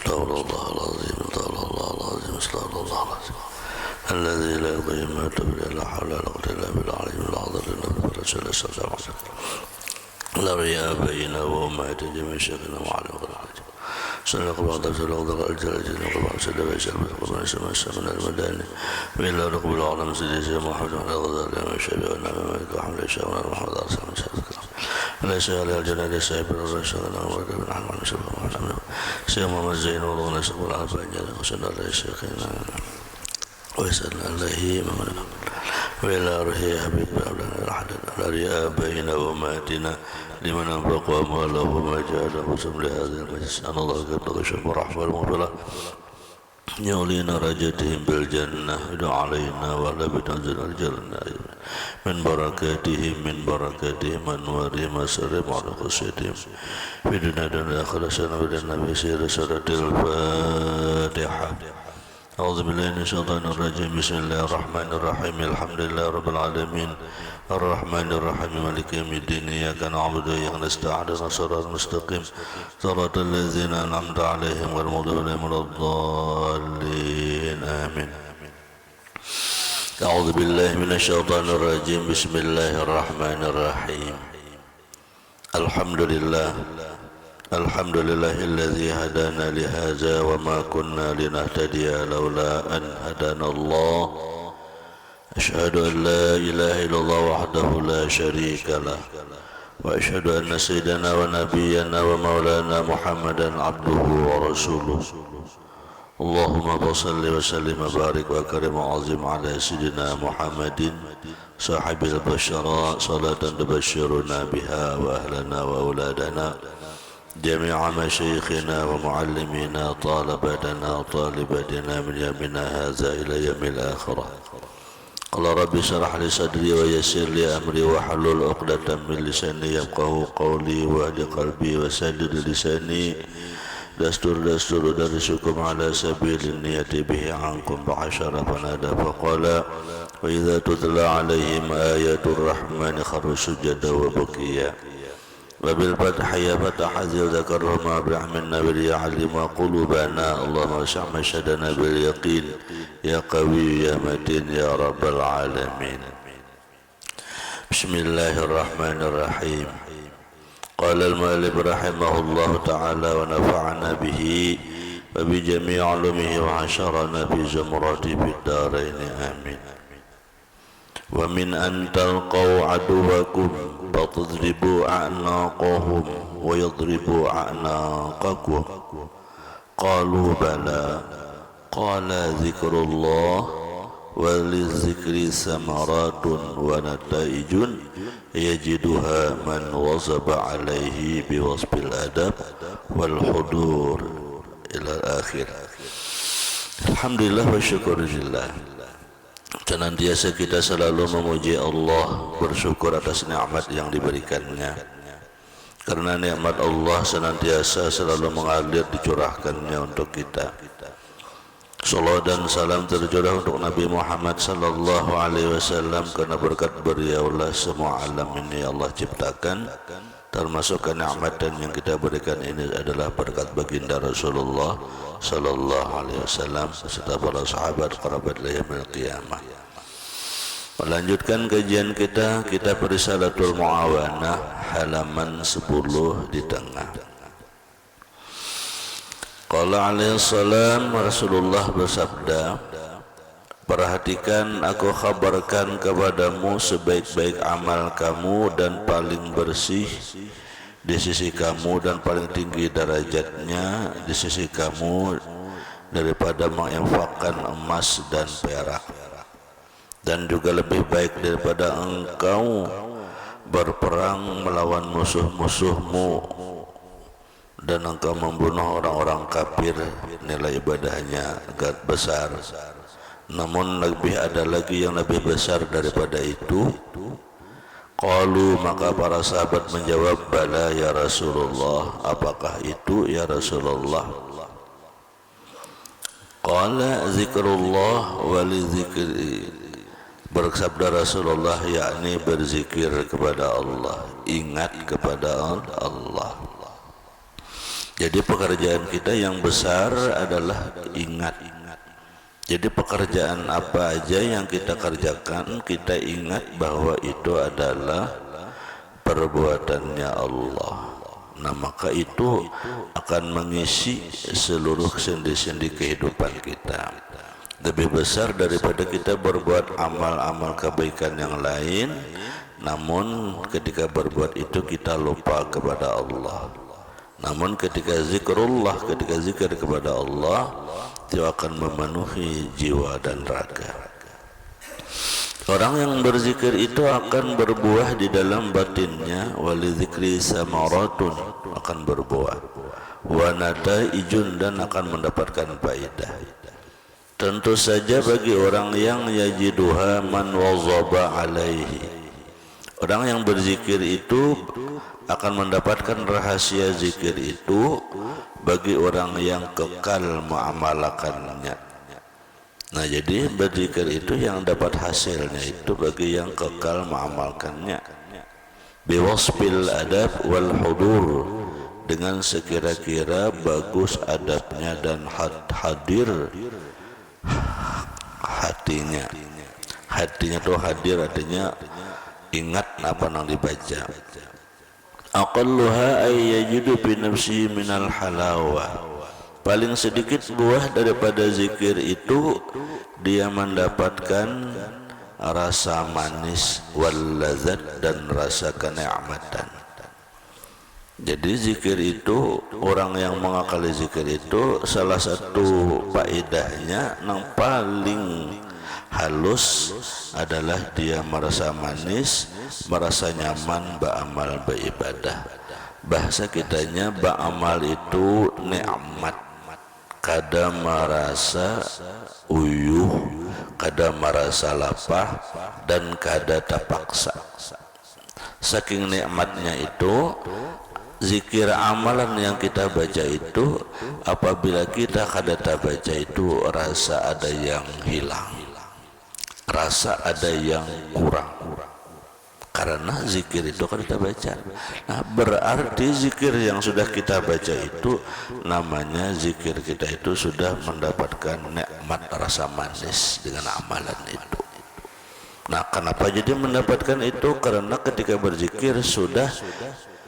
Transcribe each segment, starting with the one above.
استغفر الله العظيم استغفر الله العظيم استغفر الله العظيم الذي لا يضيع ما تبرئ لا حول ولا قوة إلا بالله العلي العظيم النبي صلى الله عليه وسلم لا رياء بيننا وأمهات جميع شيخنا وعلم الحاجة صلى الله عليه وسلم وقال الجلال وقال سيدنا بيسر وقال سيدنا من المداني وإلا رقب العالم سيدنا محمد وعلى غزال ما شابه ونعم مالك وحمد الشيخ محمد أرسل من شهد ليس على الجنة ليس عبر الرئيس ولا أمرك بنحن وعلى سبب وعلى سيدنا محمد زين والله نسق والعفا جل وسلم على شيخنا ويسألنا الله ممنا وإلى رهي حبيب أبلنا الحدد لا رياء بين أماتنا لمن أنفق أمواله وما جاء وسم لهذا المجلس أن الله قد غشب ورحمة المغفرة يولينا رجتهم بالجنة ادع علينا ولا بتنزل الجنة من بركاتهم أنوارهم وسرهم على خصيتهم في دنيا الآخرة سنة النبي سير سورة الفاتحة أعوذ بالله من الشيطان الرجيم بسم الله الرحمن الرحيم الحمد لله رب العالمين الرحمن الرحيم مالك يوم الدين إياك نعبد وإياك نستعين اهدنا الصراط المستقيم صراط الذين أنعمت عليهم غير المغضوب عليهم ولا الضالين آمين أعوذ بالله من الشيطان الرجيم بسم الله الرحمن الرحيم الحمد لله الذي هدانا لهذا وما كنا لنهتدي لولا أن هدانا الله أشهد أن لا إله إلا الله وحده لا شريك له وأشهد أن سيدنا ونبينا ومولانا محمدا عبده ورسوله اللهم صل وسلم وبارك وكرم وعظم على سيدنا محمد صاحب البشراء صلاة تبشرنا بها وأهلنا وأولادنا جميع مشايخنا ومعلمينا طالبتنا وطالبتنا من يومنا هذا إلى يوم الآخرة قال ربي اشرح لي صدري ويسر لي أمري واحلل عقدة من لساني يفقهوا قولي واهد قلبي وسدد لساني دستور درسكم على سبيل النية به عنكم بعشر فنادى فقال وإذا تتلى عليهم آيات الرحمن خروا سجدا وبكيا وبالفتح يفتح ذي ذكرهما برحمنا وليعلم قلوبنا اللهم اشرح مشهدنا باليقين يا قوي يا متين يا رب العالمين بسم الله الرحمن الرحيم قال المؤلف رحمه الله تعالى ونفعنا به وبجميع علومه وحشرنا في زمرته في الدارين آمين ومن أن تلقوا عدوكم فتضربوا أعناقهم ويضربوا أعناقكم قالوا بلى قال ذكر الله وللذكر ثمرات ونتائج يجدها من وظب عليه بوصف الأدب والحضور إلى الآخر. Alhamdulillah wa syukurillah. Senantiasa kita selalu memuji Allah, bersyukur atas nikmat yang diberikannya. Karena nikmat Allah senantiasa selalu mengalir dicurahkannya untuk kita. Salawat dan salam tercurah untuk Nabi Muhammad sallallahu alaihi wasallam, karena berkat beliaulah semua alam ini Allah ciptakan, termasuk kenikmatan yang kita berikan ini adalah berkat baginda Rasulullah sallallahu alaihi wasallam serta para sahabat kerabat yaumil qiyamah. Melanjutkan kajian kita, kitab Risalatul Muawanah halaman 10 di tengah. Qala alaihi salam, Rasulullah bersabda, perhatikan aku khabarkan kepadamu sebaik-baik amal kamu dan paling bersih di sisi kamu dan paling tinggi derajatnya di sisi kamu daripada menginfakkan emas dan perak, dan juga lebih baik daripada engkau berperang melawan musuh-musuhmu dan engkau membunuh orang-orang kafir, nilai ibadahnya agak besar. Namun lebih ada lagi yang lebih besar daripada itu. Qalu, maka para sahabat menjawab, bala ya Rasulullah, apakah itu ya Rasulullah? Qala zikrullah wali zikri, bersabda Rasulullah, yakni berzikir kepada Allah, ingat kepada Allah. Jadi pekerjaan kita yang besar adalah ingat. Jadi pekerjaan apa aja yang kita kerjakan, kita ingat bahwa itu adalah perbuatannya Allah. Nah, maka itu akan mengisi seluruh sendi-sendi kehidupan kita. Lebih besar daripada kita berbuat amal-amal kebaikan yang lain, namun ketika berbuat itu kita lupa kepada Allah. Namun ketika zikrullah, ketika zikir kepada Allah, itu akan memenuhi jiwa dan raga. Orang yang berzikir itu akan berbuah di dalam batinnya, walidzikri samaratun, akan berbuah, wa nataijun, dan akan mendapatkan faedah. Tentu saja bagi orang yang yajiduha man wazaba alaihi, orang yang berzikir itu akan mendapatkan rahasia zikir itu bagi orang yang kekal mengamalkannya. Nah, jadi berzikir itu yang dapat hasilnya itu bagi yang kekal mengamalkannya. Biwasbil adab wal hudur, dengan sekira-kira bagus adabnya dan hadir hatinya. Hatinya itu hadir, artinya ingat apa yang dibaca. Aqalluha ay yajidu bi nafsihi minal halawah, paling sedikit buah daripada zikir itu dia mendapatkan rasa manis wal lazat, dan rasa kenikmatan. Jadi zikir itu, orang yang mengakali zikir itu salah satu faedahnya yang paling halus adalah dia merasa manis, merasa nyaman beramal beribadah. Bahasa kitanya beramal itu nikmat, kada merasa uyuh, kada merasa lapar, dan kada terpaksa. Saking nikmatnya itu zikir amalan yang kita baca itu, apabila kita kada baca itu rasa ada yang hilang, rasa ada yang kurang, karena zikir itu kan kita baca. Nah, berarti zikir yang sudah kita baca itu namanya zikir kita itu sudah mendapatkan nikmat rasa manis dengan amalan itu. Nah, kenapa jadi mendapatkan itu? Karena ketika berzikir sudah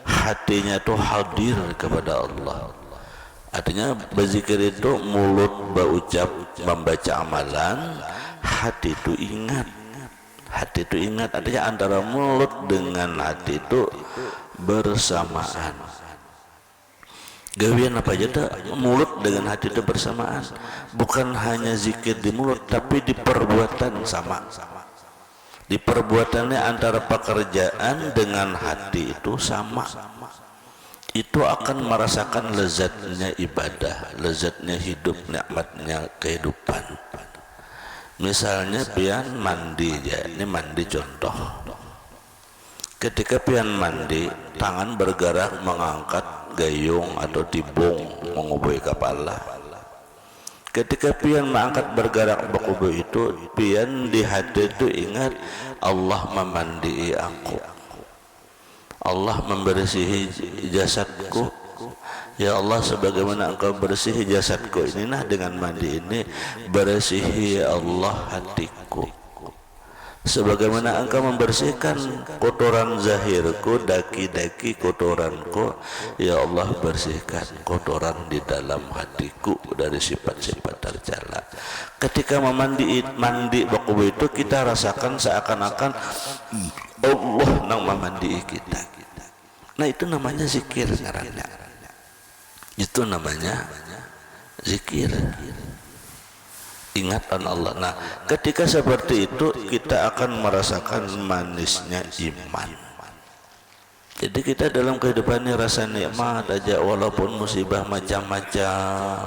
hatinya itu hadir kepada Allah. Artinya berzikir itu mulut berucap membaca amalan, hati itu ingat. Hati itu ingat, artinya antara mulut dengan hati itu bersamaan. Gawian apa aja tuh, mulut dengan hati itu bersamaan. Bukan hanya zikir di mulut, tapi di perbuatan sama. Di perbuatannya antara pekerjaan dengan hati itu sama. Itu akan merasakan lezatnya ibadah, lezatnya hidup, nikmatnya kehidupan. Misalnya pian mandi ya, ini mandi contoh. Ketika pian mandi, tangan bergerak mengangkat gayung atau tibung mengubah kepala. Ketika pian mengangkat bergerak bakubu itu, pian di hati itu ingat Allah memandai aku, Allah membersihi jasadku. Ya Allah, sebagaimana engkau bersihi jasadku ini, nah dengan mandi ini bersihi ya Allah hatiku. Sebagaimana engkau membersihkan kotoran zahirku, daki-daki kotoranku, ya Allah bersihkan kotoran di dalam hatiku dari sifat-sifat tercela. Ketika mandi bakubu itu kita rasakan seakan-akan Allah nang memandi kita. Nah, itu namanya zikir ngaranna. Itu namanya zikir, ingatan Allah. Nah, ketika seperti itu kita akan merasakan manisnya iman. Jadi kita dalam kehidupan ini rasa nikmat aja, walaupun musibah macam-macam,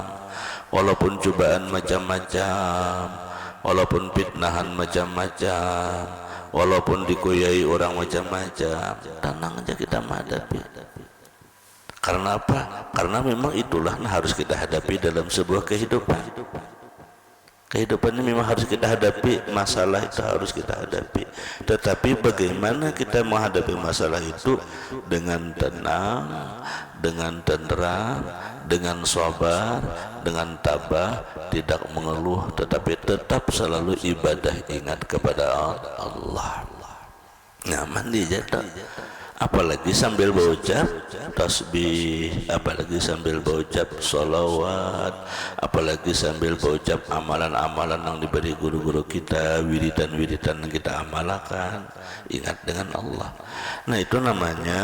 walaupun cobaan macam-macam, walaupun fitnahan macam-macam, walaupun dikoyai orang macam-macam, tenang aja kita menghadapi. Karena apa? Karena memang itulah yang harus kita hadapi dalam sebuah kehidupan. Kehidupan ini memang harus kita hadapi, masalah itu harus kita hadapi. Tetapi bagaimana kita menghadapi masalah itu dengan tenang, dengan tenteram, dengan sabar, dengan tabah, tidak mengeluh, tetapi tetap selalu ibadah ingat kepada Allah. Nah, mandi jatuh, apalagi sambil berucap tasbih, apalagi sambil berucap sholawat, apalagi sambil berucap amalan-amalan yang diberi guru-guru kita, wiridan-wiridan yang kita amalkan, ingat dengan Allah. Nah, itu namanya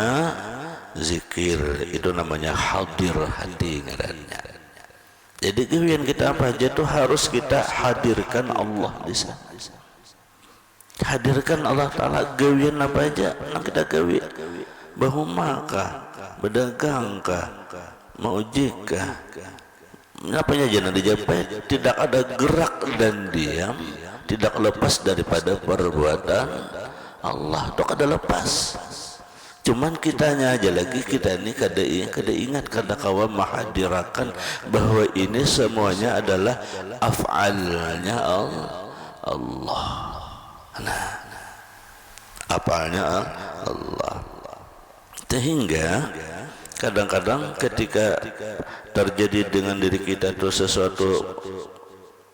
zikir, itu namanya hadir hati ngarannya. Jadi gawian kita apa aja tuh harus kita hadirkan Allah di sana. Hadirkan Allah Ta'ala, gawian apa aja yang kita gawi, bahumakah, bedagangkah, maujikah, apanya jangan dijawab, tidak ada gerak dan diam, tidak lepas daripada perbuatan Allah. Itu kada lepas, cuman kitanya aja lagi, kita ini kada ingat, kada kawa mahadirakan bahwa ini semuanya adalah af'alnya Allah. Nah, apanya Allah. Sehingga kadang-kadang ketika terjadi dengan diri kita tuh sesuatu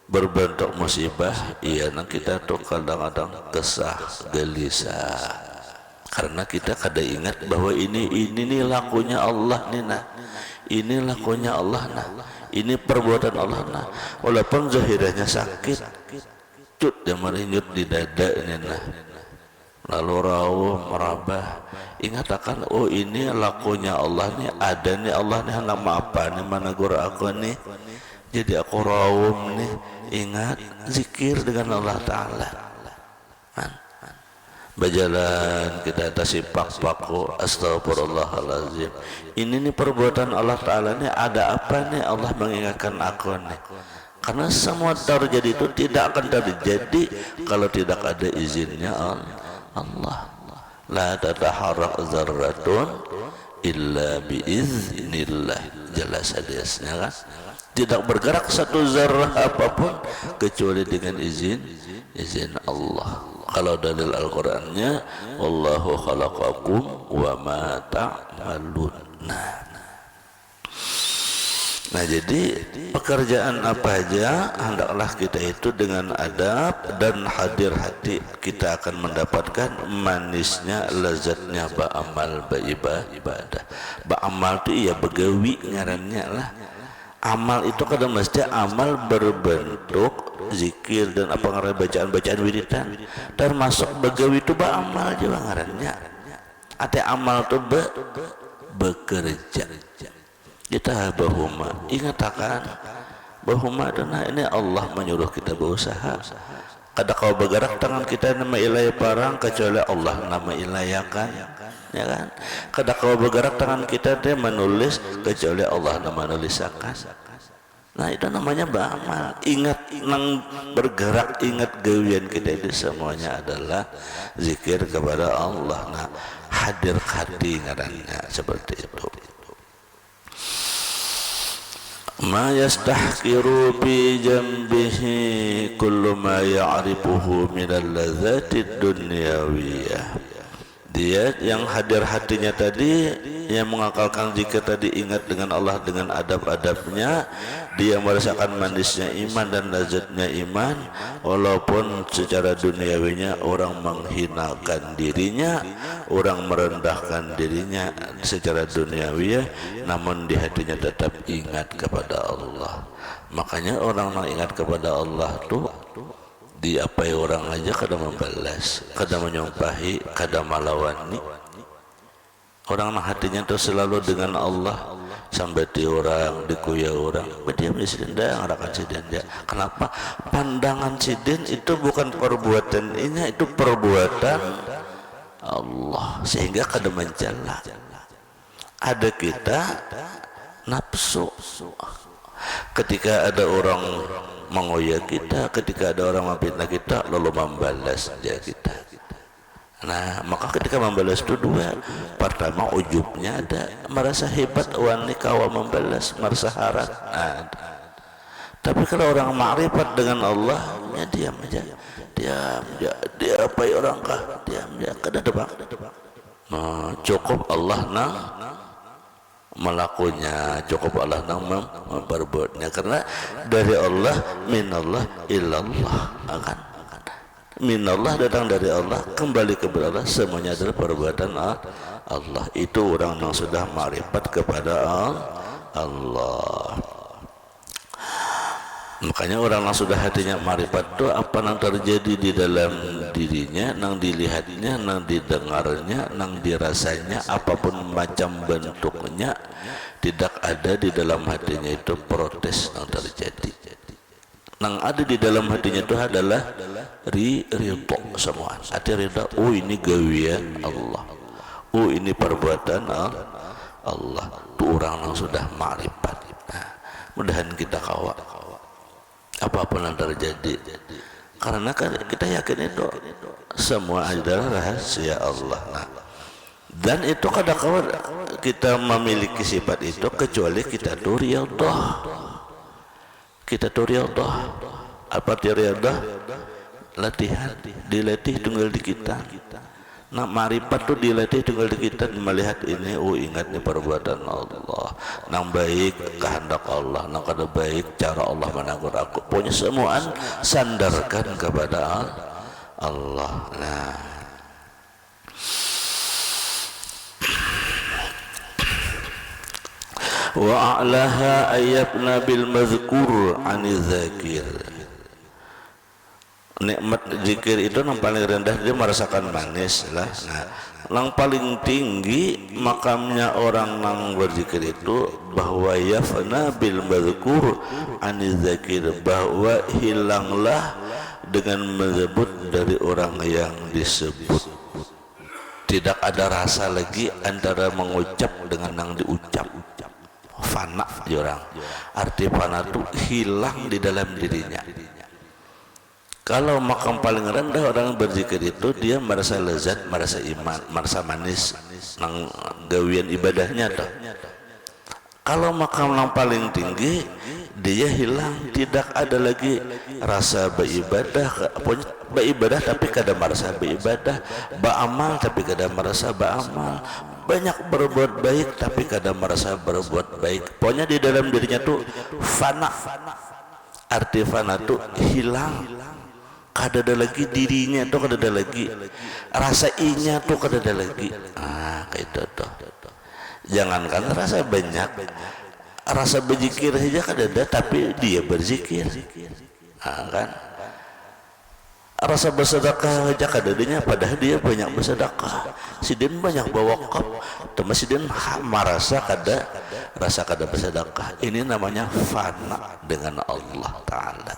berbentuk musibah, iya, nah kita tuh kadang-kadang kesah, gelisah, karena kita kada ingat bahwa ini nih lakunya Allah nih, nah ini lakunya Allah, nah ini perbuatan Allah, nah walaupun zahirnya sakit, cut yang merinyut di dada ini, nah lalu rawuh merabah, ingat akan, oh ini lakunya Allah nih, ada nih Allah nih, nama apa nih, mana guru aku nih, jadi aku rawuh nih, ingat zikir dengan Allah Ta'ala. Berjalan kita tasipak paku, astagfirullahaladzim, ini nih perbuatan Allah Ta'ala nih, ada apa nih Allah mengingatkan aku nih. Karena semua terjadi itu tidak akan terjadi kalau tidak ada izinnya Allah. La tataharrak zarratun illa biiznillah, jelas hadisnya kan. Tidak bergerak satu zarah apapun kecuali dengan izin Allah. Kalau dalil Al-Qur'annya, wallahu khalaqakum wa ma ta'malun. Nah, jadi pekerjaan apa aja hendaklah kita itu dengan adab dan hadir hati, kita akan mendapatkan manisnya, lezatnya ba'amal, b'ibadah. Ba'amal itu iya begawi ngarannya lah. Amal itu kadang mesti amal berbentuk zikir dan apa ngaran bacaan-bacaan wiridan, termasuk begawi itu ba'amal juga ngarannya. Ate amal itu bekerja. Kita bahuma, ingat akan bahuma dana ini Allah menyuruh kita berusaha. Kada kau bergerak tangan kita nama ilai parang kecuali Allah nama ilayakan, ya kan? Kada kau bergerak tangan kita dia menulis kecuali Allah nama nulisakan. Nah, itu namanya beramal. Ingat nang bergerak, ingat gawian kita itu semuanya adalah zikir kepada Allah. Nah, hadir hati ngarannya seperti itu. Ma yastahqiru bi jambihi kullu ma ya'rifuhu minal ladzatid dunyawiyah. Dia yang hadir hatinya tadi, yang mengakalkan zikir tadi, ingat dengan Allah dengan adab-adabnya, dia merasakan manisnya iman dan lazatnya iman, walaupun secara duniawinya orang menghinakan dirinya, orang merendahkan dirinya secara duniawi, namun di hatinya tetap ingat kepada Allah. Makanya orang yang ingat kepada Allah tuh diapai orang aja kada membalas, kada menyumpahi, kada malawani. Orang yang hatinya itu selalu dengan Allah, sampai di orang, dikuya orang, berdiam di sidin ngarakan sidin dia. Kenapa? Pandangan sidin itu bukan perbuatan ini, itu perbuatan Allah, sehingga kada mencela. Ada kita nafsu. Ketika ada orang mengoyak kita, ketika ada orang memfitnah kita, lalu membalas dia kita. Nah, maka ketika membalas itu dua. Pertama, ujubnya ada, merasa hebat, wani kawa membalas, merasa harap. Nah, tapi kalau orang ma'rifat dengan Allah, ya diam aja, dia apa orang kah, diam dia, kada debak. Nah, cukup Allah melakunya, cukup Allah nang memperbuatnya, karena dari Allah, minallah illallah, kan? Minallah datang dari Allah, kembali kepada Allah, semuanya adalah perbuatan Allah. Itu orang yang sudah ma'rifat kepada Allah. Makanya orang yang sudah hatinya ma'rifat itu apa yang terjadi di dalam dirinya, yang dilihatnya, yang didengarnya, yang dirasanya, apapun macam bentuknya, tidak ada di dalam hatinya itu protes yang terjadi. Yang ada di dalam hatinya itu adalah ridho semua. Hati ridho, oh ini gawian Allah, oh ini perbuatan Allah. Itu orang yang sudah ma'rifat. Nah, mudahan kita kawal apapun yang terjadi, karena kan kita yakin itu semua adalah rahasia Allah. Nah, dan itu kadang-kadang kita memiliki sifat itu kecuali kita tuh riyadhah. Kita tuh riyadhah. Apa itu riyadhah? Latihan, dilatih tunggal di kita. Nah, ma'rifat itu dilatih tunggal di kita, melihat ini, oh ingat ini perbuatan Allah, nang baik kehendak Allah, nang kada baik cara Allah menegur aku. Pokoknya semuaan sandarkan kepada Allah. Nah, wa a'laha ayyabna bil mazkur ani zakir. Nikmat zikir itu yang paling rendah, dia merasakan manis lah. Nah, yang paling tinggi makamnya orang yang berzikir itu bahwa yafna bil mazkur ani zakir, bahwa hilanglah dengan menyebut dari orang yang disebut. Tidak ada rasa lagi antara mengucap dengan yang diucap. Fana di orang. Arti fana itu hilang di dalam dirinya. Kalau makam paling rendah orang berzikir itu, dia merasa lezat, merasa iman, merasa manis nang gawian ibadahnya tuh. Kalau makam yang paling tinggi, dia hilang, tidak ada lagi rasa beribadah, beribadah tapi kada merasa beribadah, beramal tapi kada merasa beramal, banyak berbuat baik tapi kada merasa berbuat baik. Pokoknya di dalam dirinya tuh fana. Arti fana tuh hilang. Kada ada lagi dirinya tuh, kada ada lagi rasa inya tuh, kada ada lagi. Ah, kayak itu tuh. Jangankan rasa banyak, rasa berzikir saja kada ada, tapi dia berzikir. Ah, kan? Rasa bersedekah saja kada adanya, padahal dia banyak bersedekah. Sidin banyak berwakaf, tapi sidin merasa kada, rasa kada bersedekah. Ini namanya fana dengan Allah Ta'ala.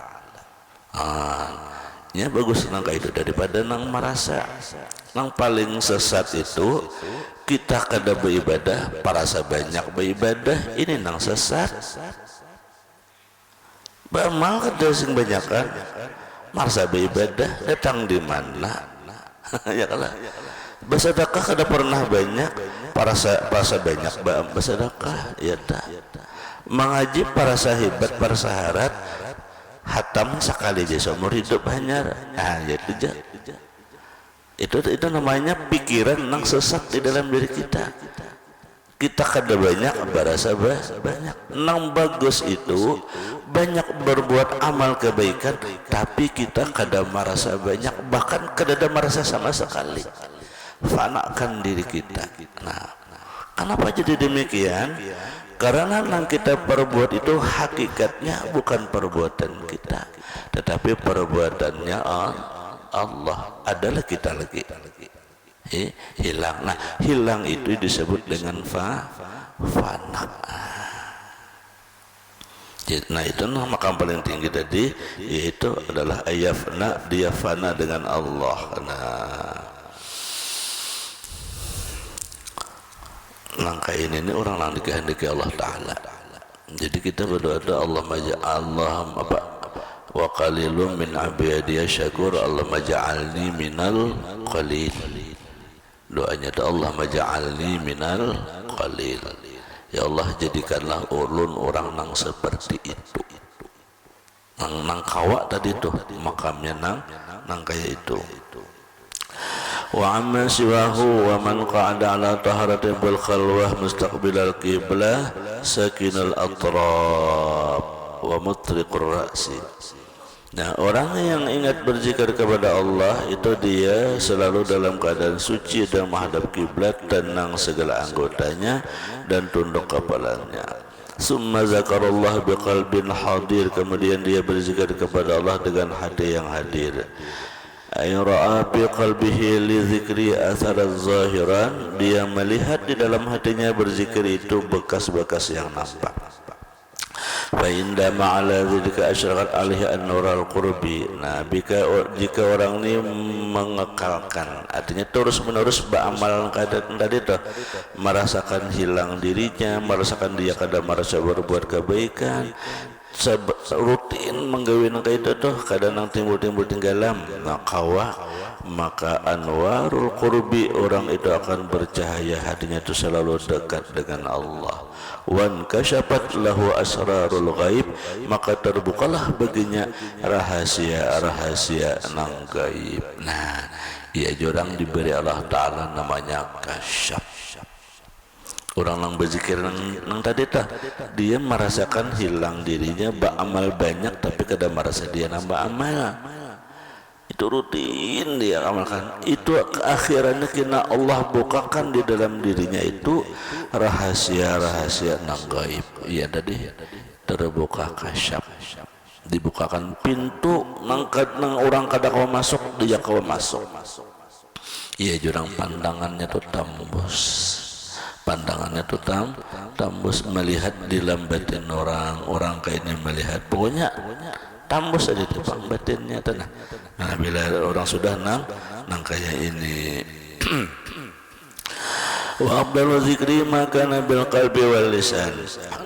Ya bagus nang kayak itu daripada nang merasa. Nang paling sesat itu kita kada beribadah, parasa banyak beribadah, ini nang sesat. Beramal kada sing banyakan, merasa beribadah datang di mana? Ya kalah. Bersedekah kada pernah banyak, parasa banyak bersedekah, ya dah. Mengaji parasa hebat, parasa harat, hatam sekali aja seumur hidup hanya. Ya itu namanya pikiran yang sesat di dalam diri kita. Kita kada banyak berasa banyak. Nang bagus itu banyak berbuat amal kebaikan, tapi kita kada merasa banyak, bahkan kada ada merasa sama sekali. Fanakan diri kita. Nah, kenapa jadi demikian? Karena yang kita perbuat itu hakikatnya bukan perbuatan kita, tetapi perbuatannya Allah. Adalah kita lagi hilang. Nah, hilang itu disebut dengan fana. Nah, itu makam paling tinggi tadi, yaitu adalah ayafna, dia fana dengan Allah. Langkah ini orang yang dikehendaki Allah Ta'ala. Jadi kita berdoa, Allah maja'allah apa wa qalilun min abiyadiyah syakur, Allah maja'alni minal qalil. Doanya itu Allah maja'alni minal qalil. Ya Allah, jadikanlah ulun orang nang seperti itu, nang kawa tadi tuh makamnya nang kayak itu. wa amma siwahu wa man qa'ada ala taharatin bil khalwah mustaqbilal qiblah sakinal atrab wa mutriqur ra'si. Nah, orang yang ingat berzikir kepada Allah itu dia selalu dalam keadaan suci dan menghadap kiblat, tenang segala anggotanya dan tunduk kepalanya. Summa zakarallah biqalbin hadir, kemudian dia berzikir kepada Allah dengan hati yang hadir. Ay ra'a bi qalbihi li dzikri atharan zahiran, dia melihat di dalam hatinya berzikir itu bekas-bekas yang nampak. Fa inda ma'ala dzalika asyraqat alaihi an-nur al-qurbi. Nah, jika orang ini mengekalkan, artinya terus-menerus beramal keadaan tadi itu, merasakan hilang dirinya, merasakan dia kadang merasa berbuat kebaikan, rutin menggawe itu tuh kadang timbul tenggelam, maka anwarul qurbi, orang itu akan bercahaya, hatinya itu selalu dekat dengan Allah. Wan kasyafat lahu asrarul ghaib, maka terbukalah baginya rahasia-rahasia nang gaib. Nah, ia orang diberi Allah Ta'ala namanya kasyaf. Orang yang berzikir nang tadi tah, dia merasakan hilang dirinya, beramal banyak tapi kadang merasa dia nambah amal. Itu rutin dia amalkan. Itu keakhirannya kena Allah bukakan di dalam dirinya itu rahasia-rahasia nang gaib. Iya tadi terbuka kasyaf, dibukakan pintu nang orang kada kau masuk, dia kau masuk. Iya jurang pandangannya tuh tembus. Pandangannya tuh tembus melihat di dalam batin orang kayaknya melihat, pokoknya tembus aja di batinnya tanah. Nah, bila orang sudah nang kayak ini wa abdal zikri maka nabil qalbi wal lisan,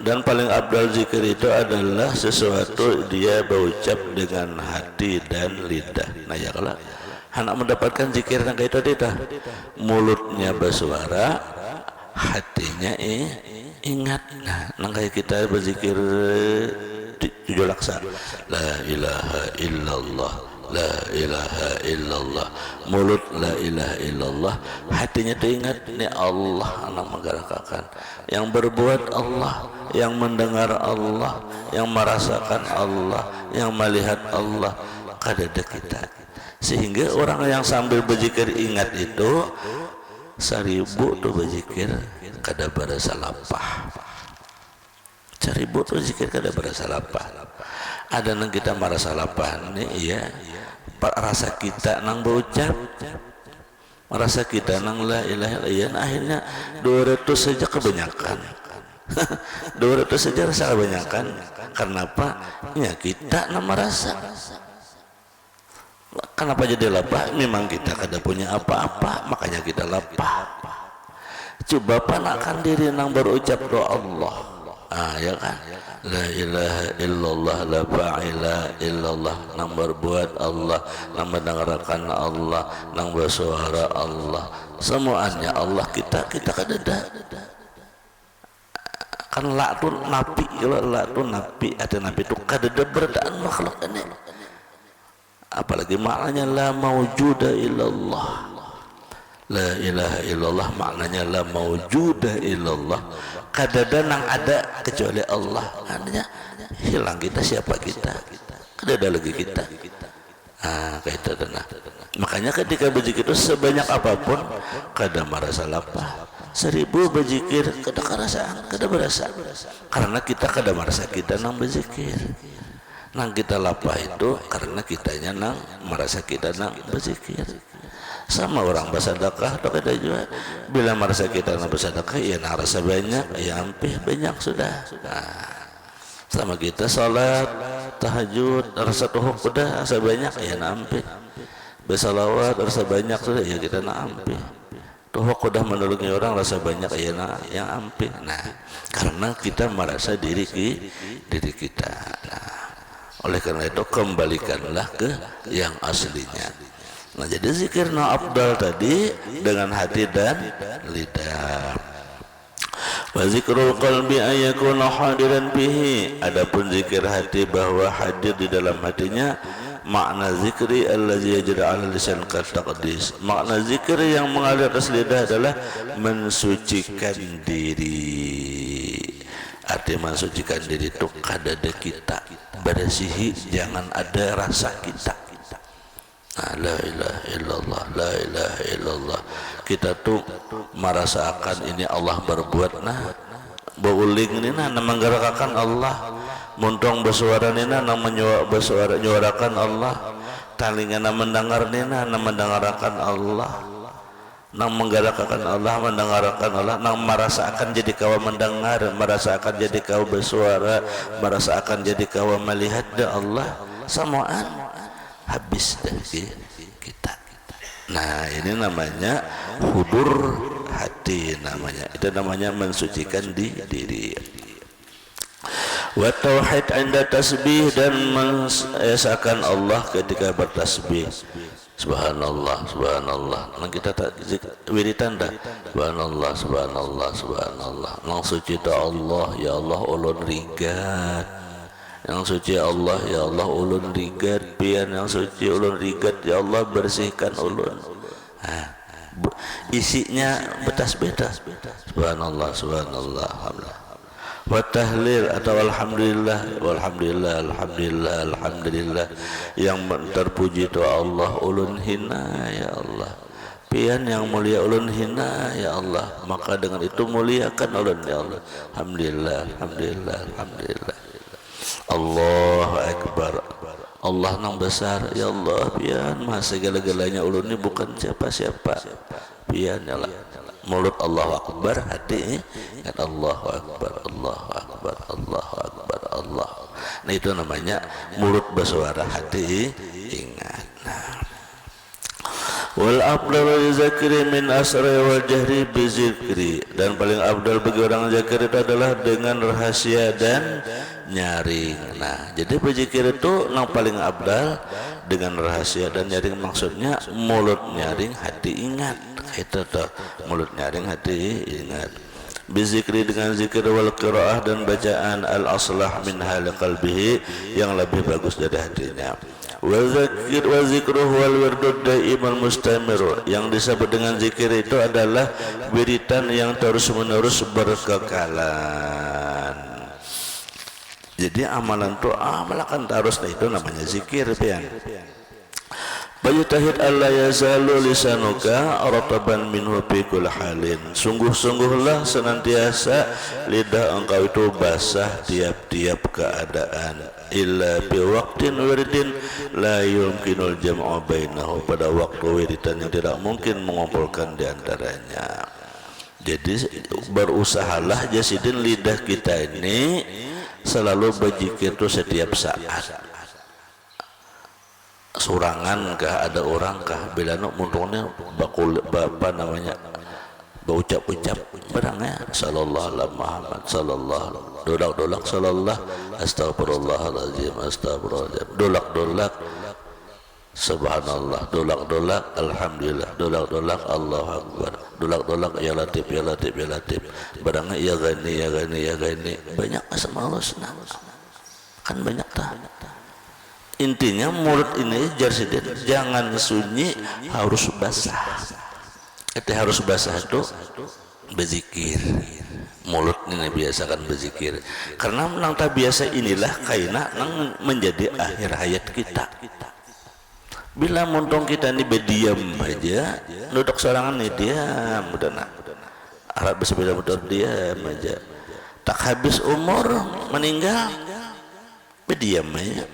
dan paling abdal zikir itu adalah sesuatu dia berucap dengan hati dan lidah. Nah, ya kalau anak mendapatkan zikir yang kayak itu tadi, mulutnya bersuara, hatinya ingat. Nah, nang kayak kita berzikir 7 laksa, la ilaha illallah, la ilaha illallah, mulut la ilaha illallah, hatinya teringat ini Allah anak menggerakkan, yang berbuat Allah, yang mendengar Allah, yang merasakan Allah, yang melihat Allah kadada kita. Sehingga orang yang sambil berzikir ingat itu 1000 tuh berzikir kada berasa lapah. 1000 tuh zikir kada berasa lapah. Ada nang kita merasa lapah nih, iya, rasa kita nang berucap, merasa kita nang la ilaha illallah, akhirnya 200 saja kebanyakan. 200 saja rasa kebanyakan. Kenapa? Ya kita nang merasa. Kenapa jadi lapah? Memang kita kada punya apa-apa, makanya kita lapah. Coba panakan diri nang berucap doa Allah. Ya kan, la ilaha illallah, la fa'ila illallah, nang berbuat Allah, nang mendengarkan Allah, nang bersuara Allah, semuanya Allah. Kita kadada kan la tu napi, kalau la tu napi, ada napi itu kadada berdaan makhluk ini, apalagi maknanya la maujuda illallah. La ilaha illallah maknanya la maujuda illallah, kadada nang ada kecuali Allah. Artinya hilang kita, siapa kita, kadada lagi kita. Kayak itu tenang. Makanya ketika berzikir itu sebanyak apapun kada merasa lapah. 1000 berzikir kada kerasaan, kada berasa, karena kita kada merasa kita nang berzikir. Nang kita lapah itu karena kitanya nang merasa kita nang berzikir. Sama orang bersedekah atau kada juga, bila merasa kita nak bersedekah ya nak rasa banyak, ya ampih banyak sudah. Sama kita salat tahajud rasa tuhuk sudah rasa banyak, ya nak ampih. Bersalawat rasa banyak sudah, ya kita nak ampih. Tuhuk sudah menolongi orang rasa banyak, ya nak yang ampih. Nah, karena kita merasa diri kita. Nah, oleh karena itu kembalikanlah ke yang aslinya. Nah, jadi zikir na afdal tadi dengan hati dan lidah. Wa zikrul qalbi ayakuna hadiran bihi, adapun zikir hati bahwa hadir di dalam hatinya makna zikri allazi yajri 'ala lisan taqdis. Makna zikri yang mengalir atas lidah adalah mensucikan diri. Arti mensucikan diri itu kadada kita bersihi, jangan ada rasa kita. Nah, la ilaha illallah, la ilaha illallah. Kita tuh merasakan ini Allah berbuat, nah bauling ini nah menggerakkan Allah, muntong bersuara nina nang bersuara nyuarakan Allah, talingan mendengar nina nang mendengarkan Allah, nang menggerakkan Allah, mendengarkan Allah, nang merasakan jadi kau mendengar, merasakan jadi kau bersuara, merasakan jadi kau melihat dah Allah, samaan habis dah kita. Nah, ini namanya hudur hati namanya. Itu namanya mensucikan diri. Wa tauhid 'inda tasbih, dan mengesahkan Allah ketika bertasbih. Subhanallah, subhanallah. Nang kita tak wiritan dah. Subhanallah, subhanallah, subhanallah. Nang suci ta Allah, ya Allah ulun rigat. Yang suci Allah, ya Allah ulun rigat pian. Yang suci ulun rigat, ya Allah bersihkan ulun. Isinya betas-betas. Subhanallah, subhanallah, alhamdulillah. Wa tahlil atau alhamdulillah, walhamdulillah, alhamdulillah, alhamdulillah. Yang terpuji itu Allah, ulun hina ya Allah. Pian yang mulia ulun hina ya Allah. Maka dengan itu muliakan ulun ya Allah. Alhamdulillah, alhamdulillah, alhamdulillah. Allahu Akbar. Allah nang besar ya Allah, pian mah segala-galanya ulun ini bukan siapa-siapa. Pian ya Allah. Mulut Allahu Akbar, hati kan Allahu Akbar, Allahu Akbar, Allahu Akbar, Allah. Nah itu namanya mulut bersuara, hati ingat. Nah. Wal afdalu zikri min asri wal jahri bi zikri, dan paling afdal bagi orang zikir itu adalah dengan rahasia dan nyaring. Nah, jadi berzikir itu yang paling afdal dengan rahasia dan nyaring, maksudnya mulut nyaring, hati ingat. Itu tuh mulut nyaring, hati ingat. Bizikri dengan zikir wal qiraah, dan bacaan al aslah min hal qalbihi, yang lebih bagus dari hatinya. Wa zikruhu wal wirdud daimal mustamir, yang disebut dengan zikir itu adalah wiritan yang terus-menerus berkekalan. Jadi amalan tu amalakan terus, nah itu namanya zikir pian. Bayutahid alla yazalu lisanuka rataban minhu fi kulli halin. Sungguh-sungguhlah senantiasa lidah engkau itu basah tiap-tiap keadaan. Illa bi waqtin wirdin la yumkinul jam'u bainahu, pada waktu wiridan yang tidak mungkin mengumpulkan di antaranya. Jadi berusahalah jasidin lidah kita ini selalu berzikir itu setiap saat. Surangan kah, ada orang kah, bila nak muntungnya bakul apa namanya berucap-ucap barangnya sallallahu alaihi Muhammad sallallahu dolak-dolak sallallahu astagfirullahalazim astagfirullahalazim, dolak-dolak subhanallah, dolak-dolak alhamdulillah, dolak-dolak Allahu akbar, dolak-dolak ya latif ya latif ya latif, barangnya ya gani ya gani ya gani, banyak asmaul husna kan, banyak tah. Intinya mulut ini jarsidin jangan sunyi, harus basah. Itu harus basah itu berzikir. Mulut ini biasakan berzikir. Karena nang tak biasa inilah kaina nang menjadi akhir hayat kita. Bila muntong kita ini berdiam aja, duduk sorangan nih diam, udah nak. Arab bersebeda betul diam aja. Tak habis umur meninggal berdiam aja.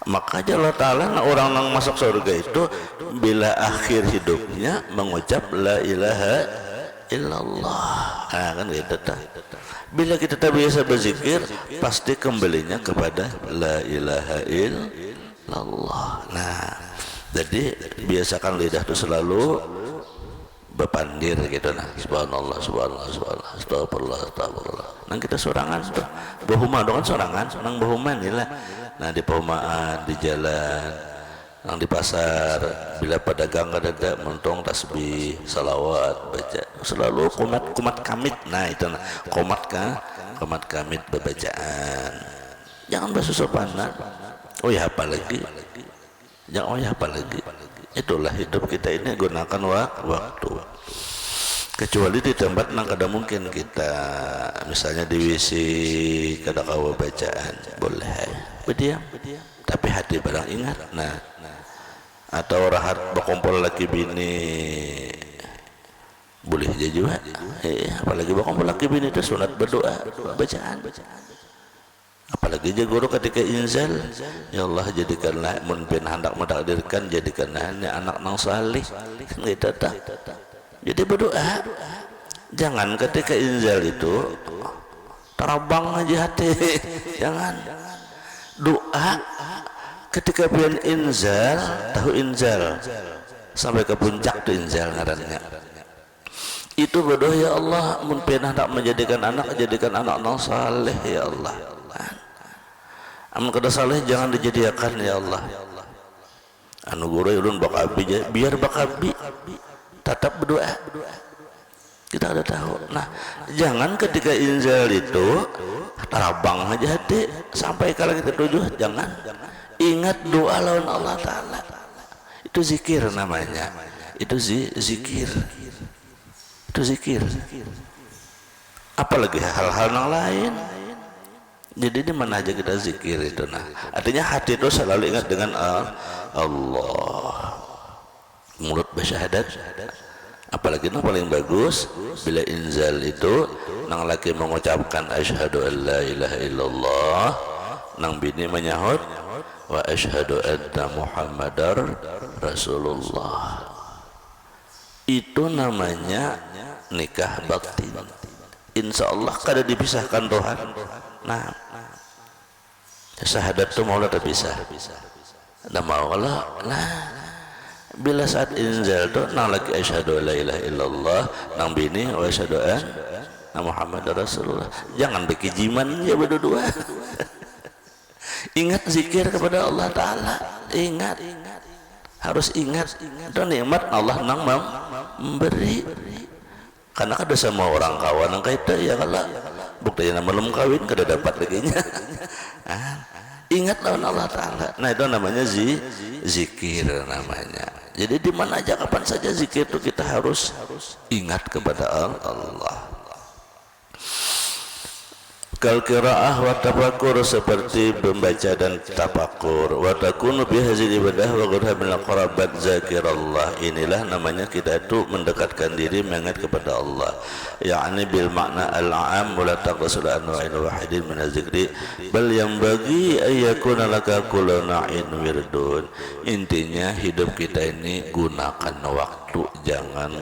Maka Allah Ta'ala orang yang masuk surga itu bila akhir hidupnya mengucap la ilaha illallah. Kan gitu tak. Bila kita tak biasa berzikir, pasti kembalinya kepada la ilaha illallah. Nah, jadi biasakan lidah itu selalu berpandir gitu nah. Subhanallah, subhanallah, subhanallah, astagfirullah, astagfirullah. Nang kita sorangan tuh. Bahuma dong kan sorangan, nang bahuman inilah. Nah di perumahan, di jalan, nang di pasar, bila pedagang ada mentong tasbih, salawat, baca, selalu kumat kamit. Nah itu nah, kumat kamit berbacaan. Jangan bersusah pandang. oh ya apa lagi, jangan oh ya apa lagi. Itulah hidup kita ini, gunakan waktu. Kecuali di tempat nang kada mungkin kita, misalnya di WC kada kawa bacaan, boleh berdiam, tapi hati barang ingat. Nah, atau rahat berkumpul laki bini, boleh aja juga. Apalagi berkumpul laki bini itu sunat berdoa, bacaan. Apalagi je guru ketika inzal, ya Allah jadikanlah mun bin hendak mentakdirkan, jadikanlah ini anak nang salih gitu tak. Jadi berdoa, jangan ketika inzal itu terabang aja hati, jangan. Doa ketika pian inzal, tahu inzal sampai ke puncak tu inzal ngarannya. Itu berdoa, ya Allah mun pian hendak menjadikan anak, jadikan anak nang saleh ya Allah. Amun kada saleh jangan dijadikan ya Allah. Anu guru ulun bakabi, biar bakabi tetap berdoa. Kita ada tahu. Nah, jangan ketika inzal itu terabang aja hati sampai kalau kita tujuh, jangan. Ingat doa lawan Allah Ta'ala. Itu zikir namanya. Itu zikir. Itu zikir. Apalagi hal-hal yang lain. Jadi di mana aja kita zikir itu, nah artinya hati itu selalu ingat dengan Allah, mulut bersyahadat. Apalagi yang paling bagus bila inzal itu nang laki mengucapkan asyhadu an la ilaha illallah, nang bini menyahut wa asyhadu anna muhammadar rasulullah. Itu namanya nikah batin. Insya Allah kada dipisahkan Tuhan. Nah, syahadat itu mau tak bisa. Dah mau lah. Bila saat inzal tu nang lagi asyhadu la ilaha illallah, nang bini wa asyhadu anna muhammadar rasulullah. Jangan bekijiman ya berdua. Ingat zikir kepada Allah Ta'ala. Ingat. Harus ingat. Dan nikmat Allah nang memberi. Karena ada semua orang kawan yang kaita ya kalau buktinya belum kawin kada dapat lagi nya. Ingat lawan Allah Ta'ala. Nah itu namanya zikir namanya. Jadi di mana aja kapan saja zikir itu kita harus ingat kepada Allah. Kal qiraah wa tafakkur, seperti membaca dan tafakur. Wa takunu bi hadhihi ibadah wa ghurha bil qarabat zakirallah. Inilah namanya kita itu mendekatkan diri mengingat kepada Allah, yakni bil makna al-'am wa la taqsul anwa'in wahidin min az-zikri bal yang bagi ayyakuna laka kullu na'in wirdun. Intinya hidup kita ini gunakan waktu, jangan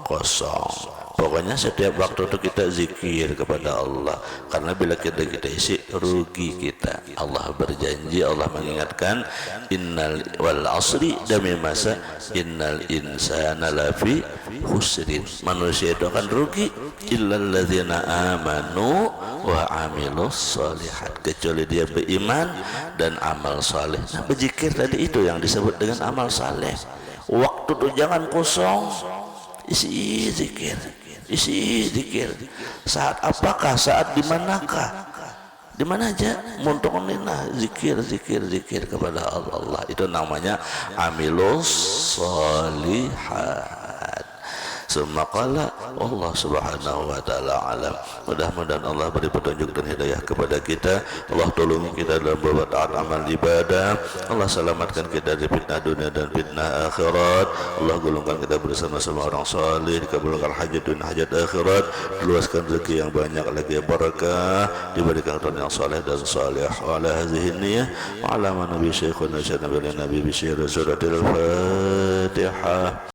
kosong. Pokoknya setiap waktu itu kita zikir kepada Allah. Karena bila kita isi, rugi kita. Allah berjanji, Allah mengingatkan, innal wal asri, demi masa, innal insana lafi husrin. Manusia itu akan rugi illal ladzina amanu wa amilus solihat, kecuali dia beriman dan amal saleh. Nah, berzikir tadi itu yang disebut dengan amal saleh. Waktu itu jangan kosong, isi zikir. Isi zikir. Saat apakah? Saat di manakah? Di mana aja muntung nina zikir kepada Allah. Itu namanya amilus solihat. Semakala Allah Subhanahu wa taala alam. Mudah-mudahan Allah beri petunjuk dan hidayah kepada kita. Allah tolong kita dalam berbuat taat amal ibadah. Allah selamatkan kita dari fitnah dunia dan fitnah akhirat. Allah golongkan kita bersama-sama orang saleh, dikabulkan hajat dunia hajat akhirat, luaskan rezeki yang banyak lagi barakah, diberikan keturunan yang saleh dan salih. Wa ala hadhihi niyyah wa ala nabi syekhuna nabi bi syiar suratul Fatihah.